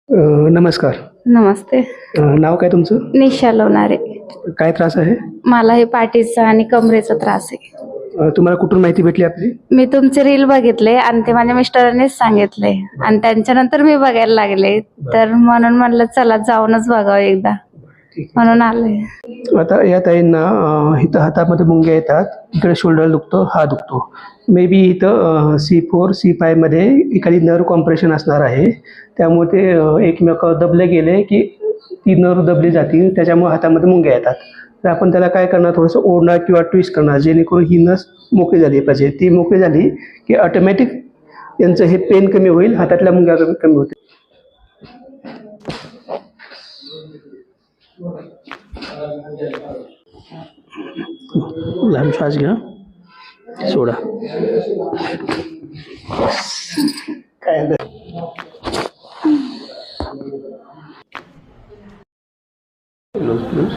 नमस्कार. नमस्ते. नाव काय तुमचं? निशा लोणारे. काय त्रास आहे? मला हे पाठीचा आणि कमरेचा त्रास आहे. तुम्हाला कुठून माहिती भेटली आपली? मी तुमचे रील बघितले आणि ते माझ्या मिस्टरांनीच सांगितले आणि त्यांच्यानंतर मी बघायला लागले, तर म्हणून म्हणलं चला जाऊनच बघावं एकदा, ठीक म्हणून आले. आहे. आता या ताईंना इथं हातामध्ये मुंग्या येतात, इकडे शोल्डर दुखतो, हा दुखतो. मे बी इथं C4 C5 मध्ये एखादी नर्व कॉम्प्रेशन असणार आहे. त्यामुळे ते एकमेकावर दबले गेले की ती नर्व दबली जातील, त्याच्यामुळे हातामध्ये मुंग्या येतात. तर आपण त्याला काय करणार, थोडंसं ओढणार किंवा ट्विस्ट करणार, जेणेकरून ही नस मोकळी झाली पाहिजे. ती मोकळी झाली की ऑटोमॅटिक यांचं हे पेन कमी होईल, हातातल्या मुंग्या कमी होतील. लहान श्वास घ्या, सोडा. काय लूज लूज.